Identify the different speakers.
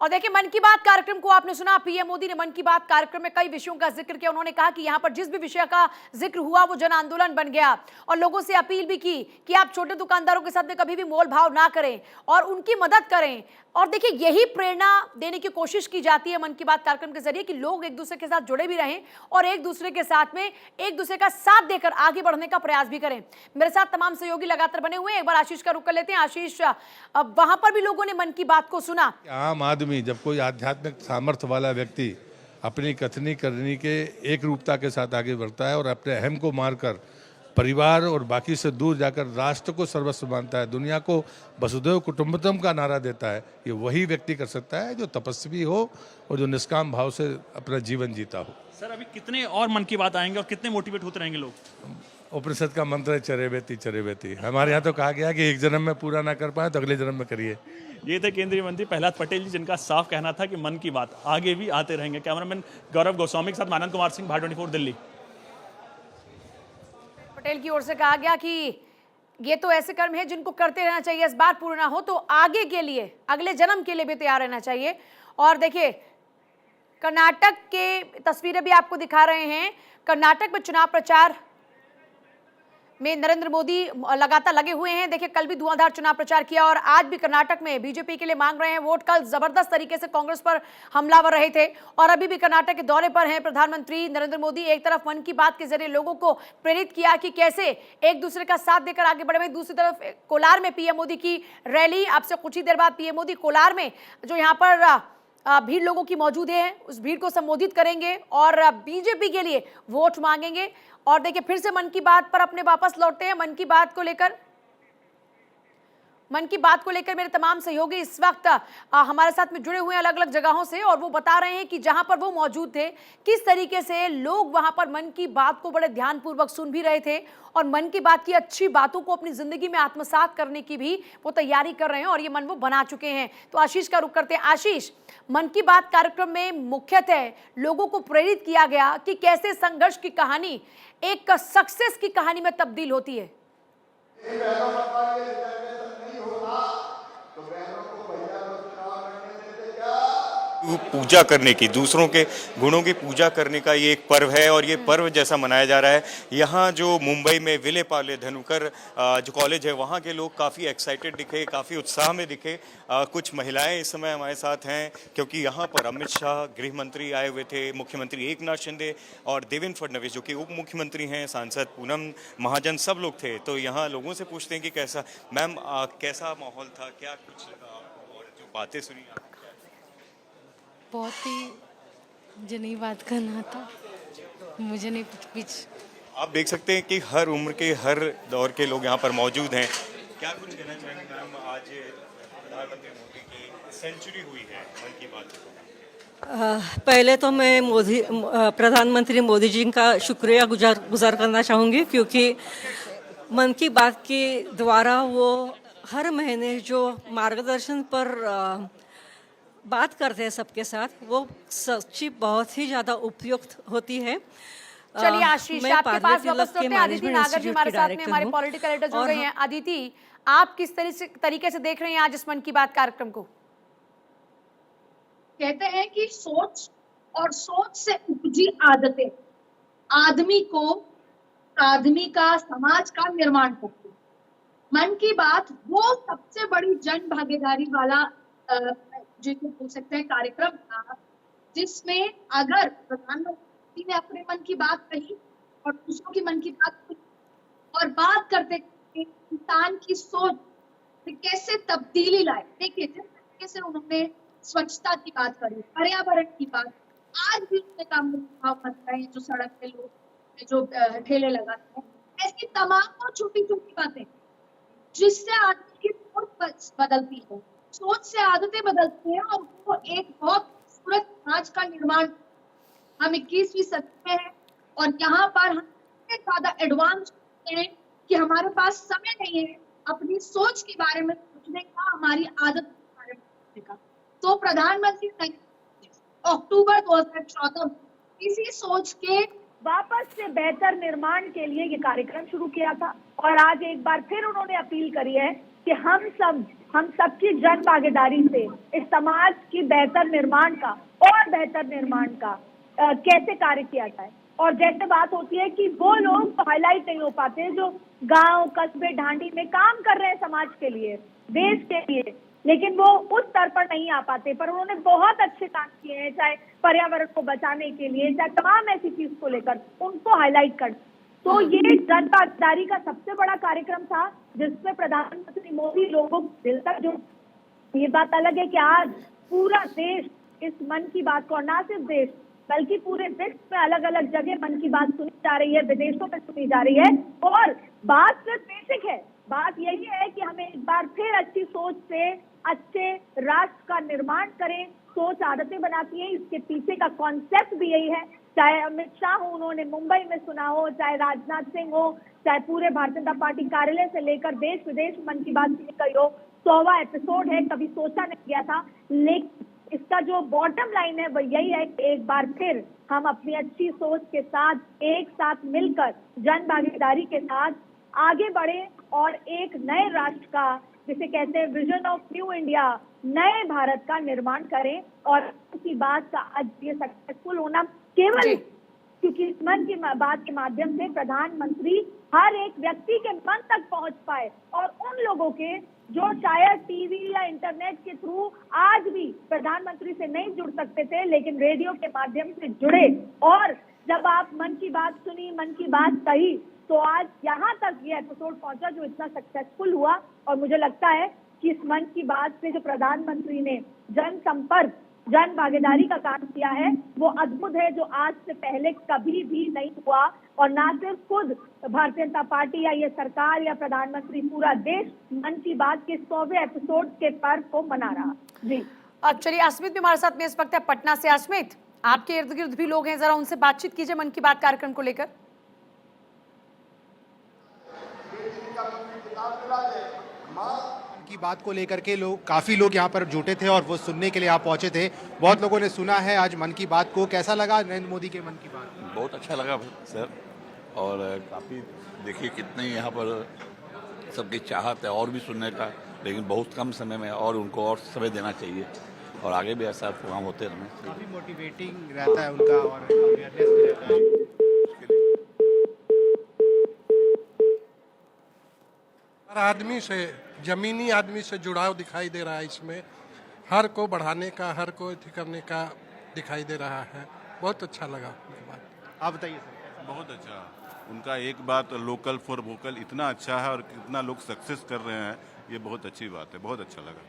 Speaker 1: और देखिए, मन की बात कार्यक्रम को आपने सुना, पीएम मोदी ने मन की बात कार्यक्रम में कई विषयों का जिक्र किया। उन्होंने कहा कि यहां पर जिस भी विषय का जिक्र हुआ वो जन आंदोलन बन गया, और लोगों से अपील भी की कि आप छोटे दुकानदारों के साथ में कभी भी मोल भाव ना करें और उनकी मदद करें। और देखिए, यही प्रेरणा देने की कोशिश की जाती है मन की बात कार्यक्रम के जरिए कि लोग एक दूसरे के साथ जुड़े भी रहें और एक दूसरे के साथ में एक दूसरे का साथ देकर आगे बढ़ने का प्रयास भी करें। मेरे साथ तमाम सहयोगी लगातार बने हुए हैं। एक बार आशीष का रुख कर लेते हैं। आशीष, अब वहां पर भी लोगों ने मन की बात को सुना।
Speaker 2: आम आदमी, जब कोई आध्यात्मिक सामर्थ्य वाला व्यक्ति अपनी कथनी करनी के एक रूपता के साथ आगे बढ़ता है और अपने अहम को मारकर परिवार और बाकी से दूर जाकर राष्ट्र को सर्वस्व मानता है, दुनिया को वसुधैव कुटुंबकम का नारा देता है, ये वही व्यक्ति कर सकता है जो तपस्वी हो और जो निष्काम भाव से अपना जीवन जीता हो।
Speaker 3: सर, अभी कितने और मन की बात आएंगे और कितने मोटिवेट होते रहेंगे लोग?
Speaker 2: उपनिषद का मंत्र है चरेवेति चरेवेति। हमारे यहाँ तो कहा गया कि एक जन्म में पूरा ना कर पाए तो अगले जन्म में करिए।
Speaker 3: ये थे केंद्रीय मंत्री प्रहलाद पटेल जी, जिनका साफ कहना था कि मन की बात आगे भी आते रहेंगे। कैमरामैन गौरव गोस्वामी के साथ मानंद कुमार सिंह, भारत 24 दिल्ली।
Speaker 1: पटेल की ओर से कहा गया कि ये तो ऐसे कर्म है जिनको करते रहना चाहिए, इस बार पूर्ण ना हो तो आगे के लिए, अगले जन्म के लिए भी तैयार रहना चाहिए। और देखिए, कर्नाटक के तस्वीरें भी आपको दिखा रहे हैं। कर्नाटक में चुनाव प्रचार में नरेंद्र मोदी लगातार लगे हुए हैं। देखिए, कल भी धुआंधार चुनाव प्रचार किया और आज भी कर्नाटक में बीजेपी के लिए मांग रहे हैं वोट। कल जबरदस्त तरीके से कांग्रेस पर हमलावर रहे थे और अभी भी कर्नाटक के दौरे पर हैं प्रधानमंत्री नरेंद्र मोदी। एक तरफ मन की बात के जरिए लोगों को प्रेरित किया कि कैसे एक दूसरे का साथ देकर आगे बढ़े, दूसरी तरफ कोलार में पीएम मोदी की रैली। अब से कुछ ही देर बाद पीएम मोदी कोलार में जो यहाँ पर भीड़ लोगों की मौजूद है, उस भीड़ को संबोधित करेंगे और बीजेपी के लिए वोट मांगेंगे। और देखिए, फिर से मन की बात पर अपने वापस लौटते हैं। मन की बात को लेकर मेरे तमाम सहयोगी इस वक्त हमारे साथ में जुड़े हुए हैं अलग अलग जगहों से, और वो बता रहे हैं कि जहां पर वो मौजूद थे किस तरीके से लोग वहां पर मन की बात को बड़े ध्यानपूर्वक सुन भी रहे थे और मन की बात की अच्छी बातों को अपनी जिंदगी में आत्मसात करने की भी वो तैयारी कर रहे हैं और ये मन वो बना चुके हैं। तो आशीष का रुख करते हैं। आशीष, मन की बात कार्यक्रम में मुख्यतः लोगों को प्रेरित किया गया कि कैसे संघर्ष की कहानी एक सक्सेस की कहानी में तब्दील होती है।
Speaker 4: पूजा करने की, दूसरों के गुणों की पूजा करने का ये एक पर्व है और ये पर्व जैसा मनाया जा रहा है। यहाँ जो मुंबई में विले पार्ले धनुकर जो कॉलेज है, वहाँ के लोग काफ़ी एक्साइटेड दिखे, काफ़ी उत्साह में दिखे। कुछ महिलाएं इस समय हमारे साथ हैं क्योंकि यहाँ पर अमित शाह गृह मंत्री आए हुए थे, मुख्यमंत्री एकनाथ शिंदे और देवेंद्र फडणवीस जो कि उप मुख्यमंत्री हैं, सांसद पूनम महाजन, सब लोग थे। तो यहाँ लोगों से पूछते हैं कि कैसा मैम कैसा माहौल था, क्या कुछ और जो बातें सुनी आप?
Speaker 5: बहुत ही जनी बात करना था, मुझे नहीं कुछ।
Speaker 4: आप देख सकते हैं कि हर उम्र के, हर दौर के लोग यहाँ पर मौजूद हैं। क्या कुछ कहना चाहेंगे मैम? आज प्रधानमंत्री मोदी की सेंचुरी हुई है मन की बात।
Speaker 6: पहले तो मैं प्रधानमंत्री मोदी जी का शुक्रिया गुजार करना चाहूँगी, क्योंकि मन की बात के द्वारा वो हर महीने जो मार्गदर्शन पर बात करते हैं सबके साथ, वो सच्ची बहुत ही ज़्यादा उपयुक्त होती है।
Speaker 1: चलिए आशीष, आपके पास वापस लौटते हैं। अदिति नागर जी हमारे साथ में, हमारे पॉलिटिकल एडिटर जुड़ गए हैं। अदिति, आप किस तरीके से देख रहे हैं आज इस मन की बात कार्यक्रम को?
Speaker 7: कहते हैं कि सोच और सोच से उपजी आदतें आदमी का, समाज का निर्माण करती है। मन की बात वो सबसे बड़ी जन भागीदारी वाला जिसको बोल सकते हैं कार्यक्रम था, जिसमें अगर प्रधानमंत्री ने अपने मन की बात कही और दूसरों की मन की बात कही और बात करते इंसान की सोच में कैसे तब्दीली लाए। देखिए, जिस तरीके से उन्होंने स्वच्छता की बात करी, पर्यावरण की बात, आज भी उसमें काम भाव मत रहे हैं, जो सड़क पे लोग जो ठेले लगाते हैं, ऐसी तमाम छोटी छोटी बातें जिससे आदमी की सोच बदलती है, सोच से आदतें बदलती हैं और वो एक बहुत खूबसूरत समाज का निर्माण। हम 21वीं सदी में हैं और यहाँ पर हम इतने ज्यादा एडवांस हैं कि हमारे पास समय नहीं है अपनी सोच के बारे में सोचने का, हमारी आदत के बारे में सोचने का। तो प्रधानमंत्री ने अक्टूबर 2014 इसी सोच के वापस से बेहतर निर्माण के लिए ये कार्यक्रम शुरू किया था और आज एक बार फिर उन्होंने अपील करी है कि हम सबकी जन भागीदारी से इस समाज की बेहतर निर्माण का और बेहतर निर्माण का कैसे कार्य किया जाए। और जैसे बात होती है कि वो लोग हाईलाइट नहीं हो पाते जो गांव कस्बे ढांडी में काम कर रहे हैं समाज के लिए, देश के लिए, लेकिन वो उस स्तर पर नहीं आ पाते, पर उन्होंने बहुत अच्छे काम किए हैं, चाहे पर्यावरण को बचाने के लिए, चाहे तमाम ऐसी चीज को लेकर उनको हाईलाइट कर। तो ये जन भागीदारी का सबसे बड़ा कार्यक्रम था जिसमें प्रधानमंत्री मोदी लोगों को दिल तक जो, ये बात अलग है कि आज पूरा देश इस मन की बात को, और ना सिर्फ देश बल्कि पूरे विश्व में अलग अलग जगह मन की बात सुनी जा रही है, विदेशों में सुनी जा रही है। और बात सिर्फ बेसिक है, बात यही है कि हमें एक बार फिर अच्छी सोच से अच्छे राष्ट्र का निर्माण करें। सोच आदतें बनाती है, इसके पीछे का कॉन्सेप्ट भी यही है। चाहे अमित शाह हो, उन्होंने मुंबई में सुना हो, चाहे राजनाथ सिंह हो, चाहे पूरे भारतीय जनता पार्टी कार्यालय से लेकर देश विदेश मन की बात सुनी गई हो। 100वां एपिसोड है, कभी सोचा नहीं गया था, लेकिन इसका जो बॉटम लाइन है वो यही है कि एक बार फिर हम अपनी अच्छी सोच के साथ एक साथ मिलकर जन भागीदारी के साथ आगे बढ़े और एक नए राष्ट्र का, जिसे कहते हैं विजन ऑफ न्यू इंडिया, नए भारत का निर्माण करें। और इसी बात का आज ये सक्सेसफुल होना केवल क्योंकि इस मन की बात के माध्यम से प्रधानमंत्री हर एक व्यक्ति के मन तक पहुंच पाए और उन लोगों के जो शायद टीवी या इंटरनेट के थ्रू आज भी प्रधानमंत्री से नहीं जुड़ सकते थे, लेकिन रेडियो के माध्यम से जुड़े। और जब आप मन की बात सुनी, मन की बात कही, तो आज यहाँ तक ये एपिसोड पहुंचा जो इतना सक्सेसफुल हुआ। और मुझे लगता है कि इस मन की बात से जो प्रधानमंत्री ने जन संपर्क, जन भागीदारी का काम किया है वो अद्भुत है, जो आज से पहले कभी भी नहीं हुआ। और ना सिर्फ खुद भारतीय जनता पार्टी या ये सरकार या प्रधानमंत्री, पूरा देश मन की बात के 100वें एपिसोड के पर्व को मना रहा। जी,
Speaker 1: अब चलिए अस्मित भी हमारे साथ में इस वक्त है पटना से। अस्मित, आपके इर्द गिर्द भी लोग हैं, जरा उनसे बातचीत कीजिए मन की बात कार्यक्रम को लेकर।
Speaker 8: की बात को लेकर के काफ़ी लोग यहाँ पर जुटे थे और वो सुनने के लिए आप पहुँचे थे। बहुत लोगों ने सुना है आज मन की बात को। कैसा लगा नरेंद्र मोदी के मन की बात?
Speaker 9: बहुत अच्छा लगा सर, और काफ़ी देखिए कितने यहाँ पर सबकी चाहत है और भी सुनने का, लेकिन बहुत कम समय में, और उनको और समय देना चाहिए और आगे भी ऐसा प्रोग्राम होते रहें।
Speaker 8: काफ़ी मोटिवेटिंग रहता है उनका और अवेयरनेस भी रहता है।
Speaker 10: हर आदमी से, जमीनी आदमी से जुड़ाव दिखाई दे रहा है इसमें, हर को बढ़ाने का, हर को अथी करने का दिखाई दे रहा है। बहुत अच्छा लगा उनकी बात।
Speaker 8: आप बताइए सर।
Speaker 11: बहुत अच्छा, उनका एक बात लोकल फॉर वोकल इतना अच्छा है और कितना लोग सक्सेस कर रहे हैं, ये बहुत अच्छी बात है, बहुत अच्छा लगा।